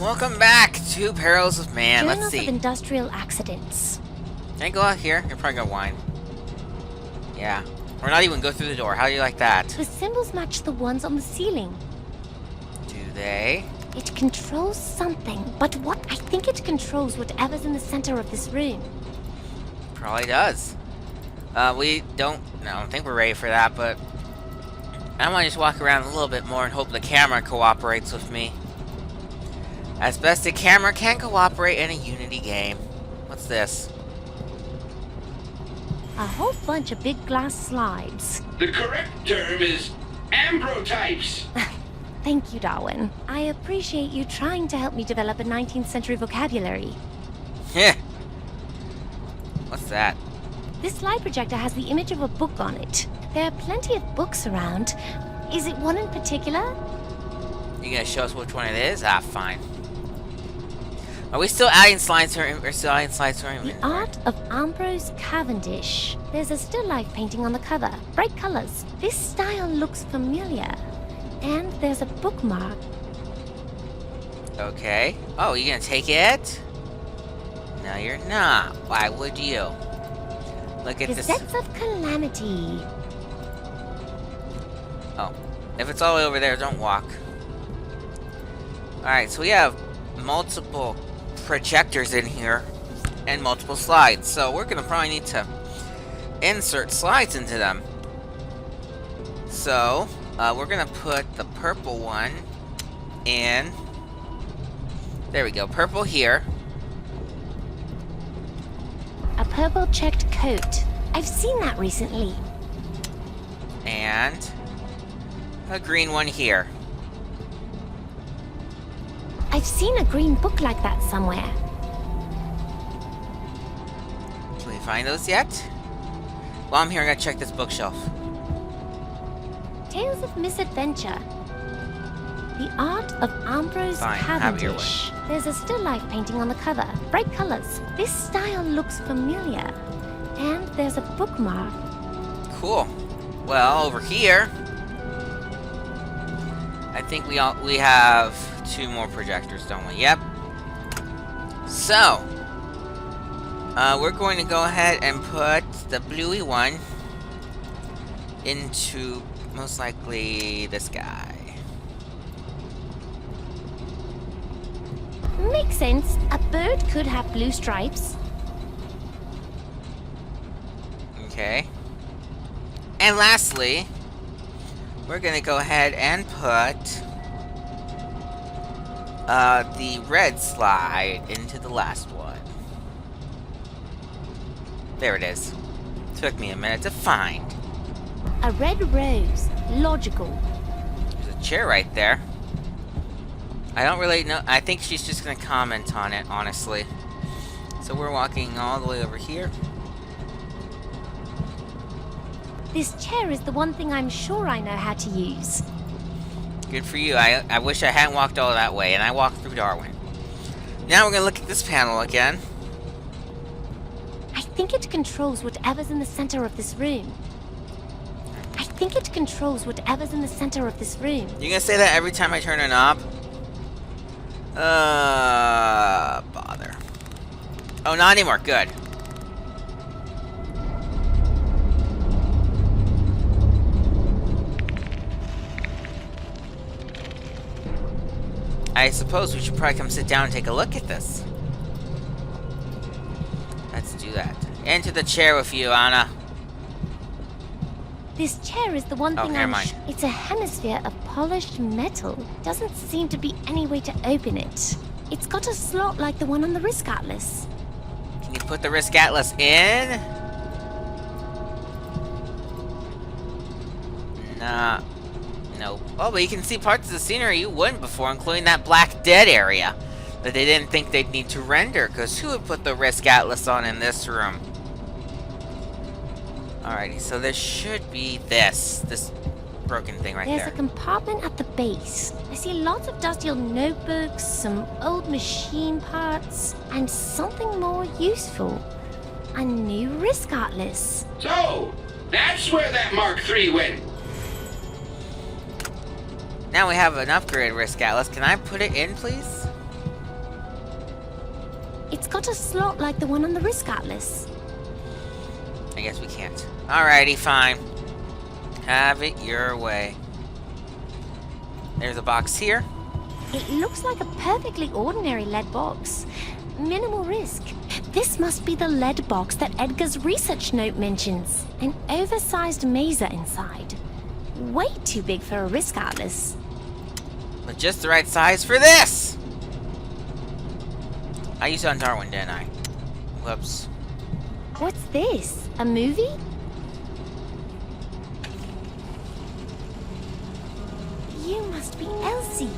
Welcome back to Perils of Man. Let's Journals of see. Industrial Accidents. Can I go out here? You're probably gonna whine. Yeah. Or not even go through the door. How do you like that? The symbols match the ones on the ceiling. Do they? It controls something, but what? I think it controls whatever's in the center of this room. Probably does. We don't... No, I don't think we're ready for that, but... I want to just walk around a little bit more and hope the camera cooperates with me. As best the camera can cooperate in a Unity game. What's this? A whole bunch of big glass slides. The correct term is ambrotypes. Thank you, Darwin. I appreciate you trying to help me develop a 19th century vocabulary. Heh. What's that? This slide projector has the image of a book on it. There are plenty of books around. Is it one in particular? You gonna show us which one it is? Ah, fine. Are we still adding slides to our inventory? The Art of Ambrose Cavendish. There's a still life painting on the cover. Bright colors. This style looks familiar. And there's a bookmark. Okay. Oh, you gonna take it? No, you're not. Why would you? Look at this. Gazettes of Calamity. Oh. If it's all the way over there, don't walk. Alright, so we have multiple projectors in here and multiple slides. So we're gonna probably need to insert slides into them. So, we're gonna put the purple one in. There we go. Purple here. A purple checked coat. I've seen that recently. And a green one here. I've seen a green book like that somewhere. Can we find those yet? While I'm here, I'm gonna check this bookshelf. Tales of Misadventure. The Art of Ambrose Fine, have it your Cavendish. There's a still life painting on the cover. Bright colors. This style looks familiar. And there's a bookmark. Cool. Well, over here, I think we have 2 more projectors, don't we? Yep. So, we're going to go ahead and put the bluey one into most likely this guy. Makes sense. A bird could have blue stripes. Okay. And lastly, we're gonna go ahead and put the red slide into the last one. There it is. Took me a minute to find. A red rose. Logical. There's a chair right there. I don't really know. I think she's just gonna comment on it, honestly. So we're walking all the way over here. This chair is the one thing I'm sure I know how to use. Good for you. I wish I hadn't walked all that way, and I walked through Darwin. Now we're gonna look at this panel again. I think it controls whatever's in the center of this room. I think it controls whatever's in the center of this room. You gonna say that every time I turn a knob? Bother. Oh, not anymore. Good. I suppose we should probably come sit down and take a look at this. Let's do that. Into the chair with you, Anna. This chair is the one thing never mind. It's a hemisphere of polished metal. Doesn't seem to be any way to open it. It's got a slot like the one on the Risk Atlas. Can you put the Risk Atlas in? Nah. Nope. Oh, but you can see parts of the scenery you wouldn't before, including that Black Dead area that they didn't think they'd need to render, because who would put the Risk Atlas on in this room? Alrighty, so there should be this broken thing right There's there. a compartment at the base. I see lots of dusty old notebooks, some old machine parts, and something more useful. A new Risk Atlas. So, that's where that Mark III went. Now we have an upgraded Risk Atlas. Can I put it in, please? It's got a slot like the one on the Risk Atlas. I guess we can't. Alrighty, fine. Have it your way. There's a box here. It looks like a perfectly ordinary lead box. Minimal risk. This must be the lead box that Edgar's research note mentions. An oversized maser inside. Way too big for a Risk Atlas. But just the right size for this! I used it on Darwin, didn't I? Whoops. What's this? A movie? You must be Elsie.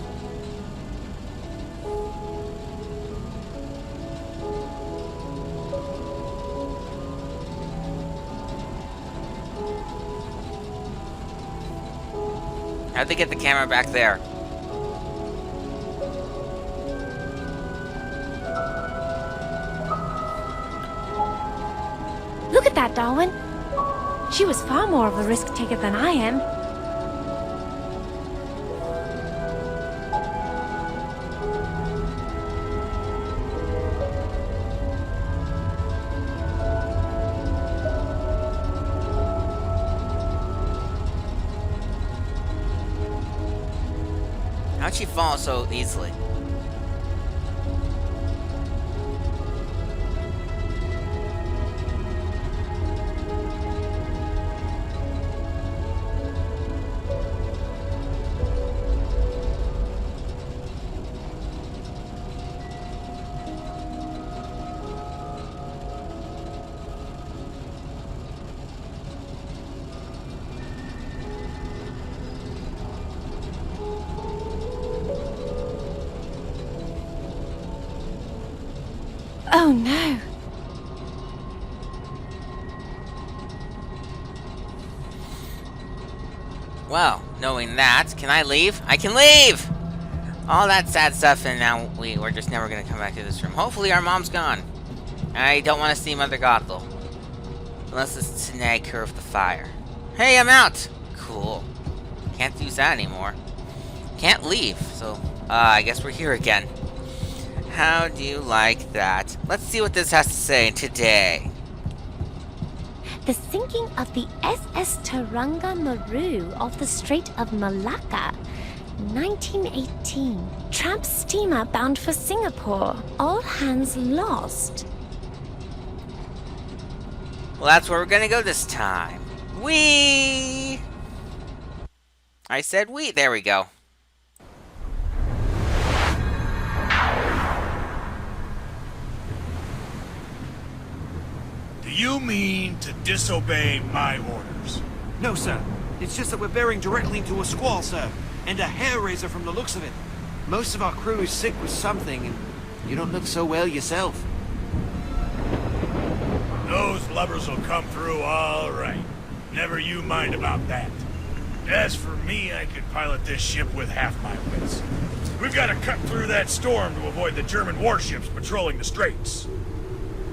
How'd they get the camera back there? Look at that, Darwin. She was far more of a risk taker than I am. How'd she fall so easily? Oh no. Well, knowing that, can I leave? I can leave! All that sad stuff, and now we're just never gonna come back to this room. Hopefully our mom's gone. I don't want to see Mother Godel. Unless it's to nag her of the fire. Hey, I'm out! Cool. Can't use that anymore. Can't leave, so, I guess we're here again. How do you like that? Let's see what this has to say today. The sinking of the SS Taranga Maru off the Strait of Malacca, 1918. Tramp steamer bound for Singapore. All hands lost. Well, that's where we're gonna go this time. Whee! I said whee. There we go. Do you mean to disobey my orders? No, sir. It's just that we're bearing directly into a squall, sir. And a hair raiser from the looks of it. Most of our crew is sick with something, and you don't look so well yourself. Those lubbers will come through all right. Never you mind about that. As for me, I could pilot this ship with half my wits. We've got to cut through that storm to avoid the German warships patrolling the straits.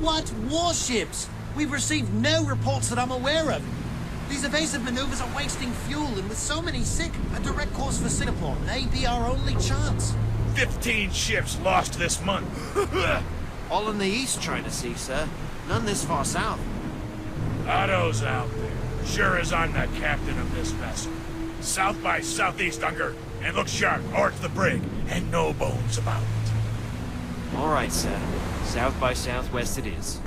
What warships? We've received no reports that I'm aware of. These evasive maneuvers are wasting fuel, and with so many sick, a direct course for Singapore may be our only chance. 15 ships lost this month. All in the East China Sea, sir. None this far south. Otto's out there, sure as I'm the captain of this vessel. South by southeast, Unger, and look sharp, or it's the brig, and no bones about it. All right, sir. South by southwest it is.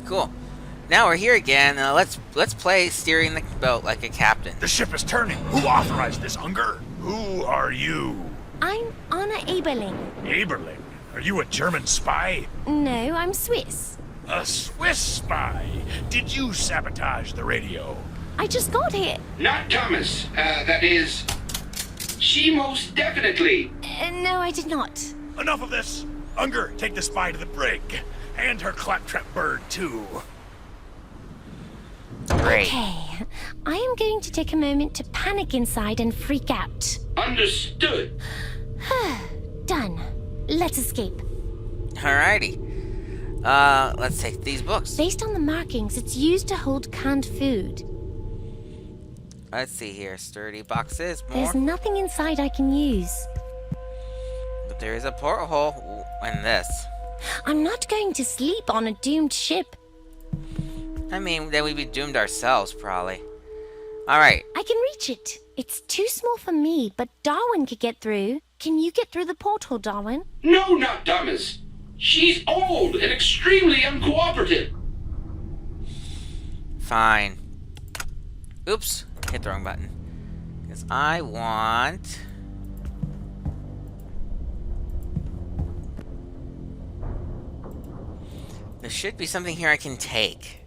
Cool. Now we're here again. Let's play steering the boat like a captain. The ship is turning. Who authorized this, Unger? Who are you? I'm Anna Eberling. Eberling? Are you a German spy? No, I'm Swiss. A Swiss spy? Did you sabotage the radio? I just got here. Not Thomas. That is... She most definitely. No, I did not. Enough of this. Unger, take the spy to the brig. And her claptrap bird, too. Great. Okay, I am going to take a moment to panic inside and freak out. Understood. Done. Let's escape. Alrighty. Let's take these books. Based on the markings, it's used to hold canned food. Let's see here. Sturdy boxes. More. There's nothing inside I can use. But there is a porthole in this. I'm not going to sleep on a doomed ship. I mean, then we'd be doomed ourselves, probably. Alright. I can reach it. It's too small for me, but Darwin could get through. Can you get through the porthole, Darwin? No, not Thomas. She's old and extremely uncooperative. Fine. Oops. Hit the wrong button. Because I want... There should be something here I can take.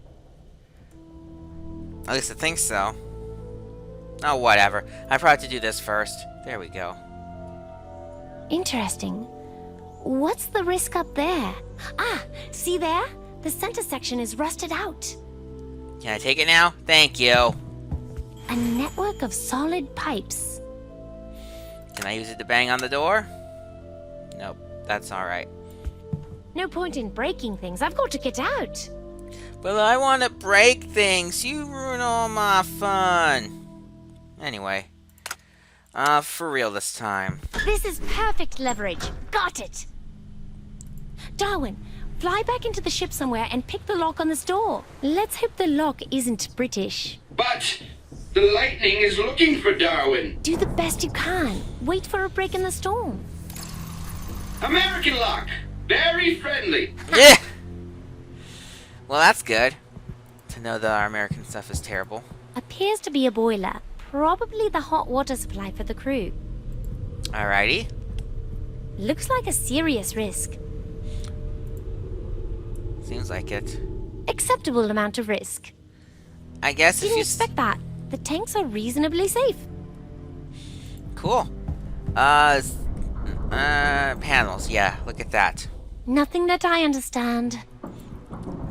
At least I think so. Oh, whatever. I probably have to do this first. There we go. Interesting. What's the risk up there? Ah, see there? The center section is rusted out. Can I take it now? Thank you. A network of solid pipes. Can I use it to bang on the door? Nope. That's alright. No point in breaking things. I've got to get out. But I want to break things. You ruin all my fun. Anyway. For real this time. This is perfect leverage. Got it. Darwin, fly back into the ship somewhere and pick the lock on this door. Let's hope the lock isn't British. But the lightning is looking for Darwin. Do the best you can. Wait for a break in the storm. American lock. Very friendly. Yeah! Well, that's good. To know that our American stuff is terrible. Appears to be a boiler. Probably the hot water supply for the crew. Alrighty. Looks like a serious risk. Seems like it. Acceptable amount of risk. I guess if Didn't you... expect that. The tanks are reasonably safe. Cool. Panels. Yeah, look at that. Nothing that I understand.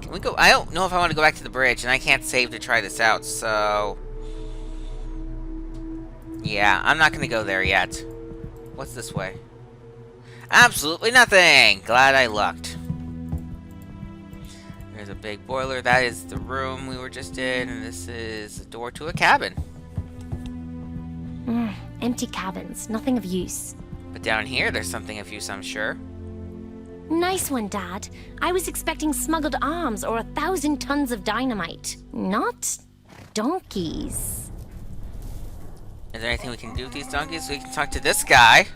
Can we go? I don't know if I want to go back to the bridge, and I can't save to try this out, so... Yeah, I'm not going to go there yet. What's this way? Absolutely nothing! Glad I looked. There's a big boiler. That is the room we were just in, and this is a door to a cabin. Empty cabins. Nothing of use. But down here, there's something of use, I'm sure. Nice one, Dad. I was expecting smuggled arms or 1,000 tons of dynamite. Not donkeys. Is there anything we can do with these donkeys? We can talk to this guy.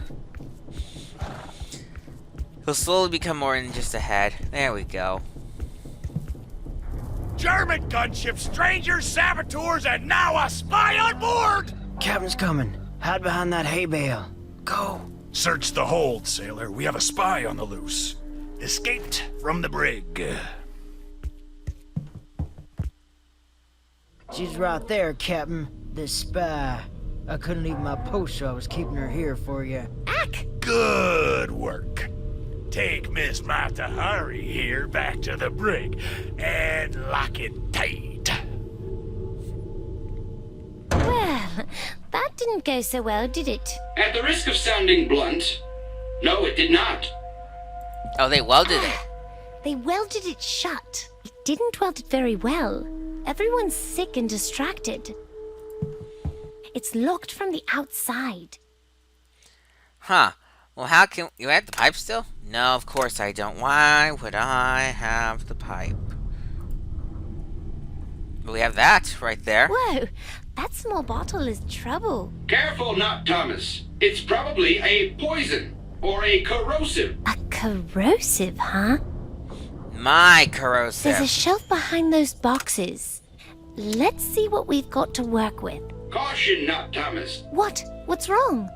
He'll slowly become more than just a head. There we go. German gunship, strangers, saboteurs, and now a spy on board! Captain's coming. Hide behind that hay bale. Go. Search the hold, sailor. We have a spy on the loose. Escaped from the brig. She's right there, Captain. This spy. I couldn't leave my post, so I was keeping her here for you. Ack! Good work. Take Miss Mata Hari here back to the brig and lock it tight. Well, that didn't go so well, did it? At the risk of sounding blunt, no, it did not. Oh, they welded it. They welded it shut. It didn't weld it very well. Everyone's sick and distracted. It's locked from the outside. Huh. Well, how can... You have the pipe still? No, of course I don't. Why would I have the pipe? But we have that right there. Whoa, that small bottle is trouble. Careful not, Thomas. It's probably a poison or a corrosive. A corrosive, huh? My There's a corrosive. shelf behind those boxes. Let's see what we've got to work with. Caution not, Thomas. What? What's wrong?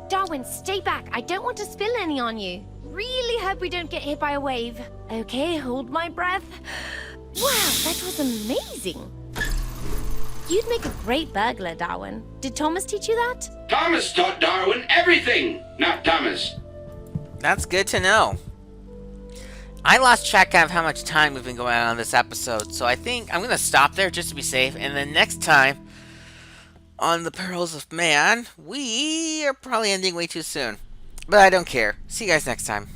Darwin, stay back. I don't want to spill any on you. Really hope we don't get hit by a wave. Okay, hold my breath. Wow, that was amazing. You'd make a great burglar, Darwin. Did Thomas teach you that? Thomas taught Darwin everything, not Thomas. That's good to know. I lost track of how much time we've been going on this episode, so I think I'm going to stop there just to be safe, and then next time on the Perils of Man, we are probably ending way too soon. But I don't care. See you guys next time.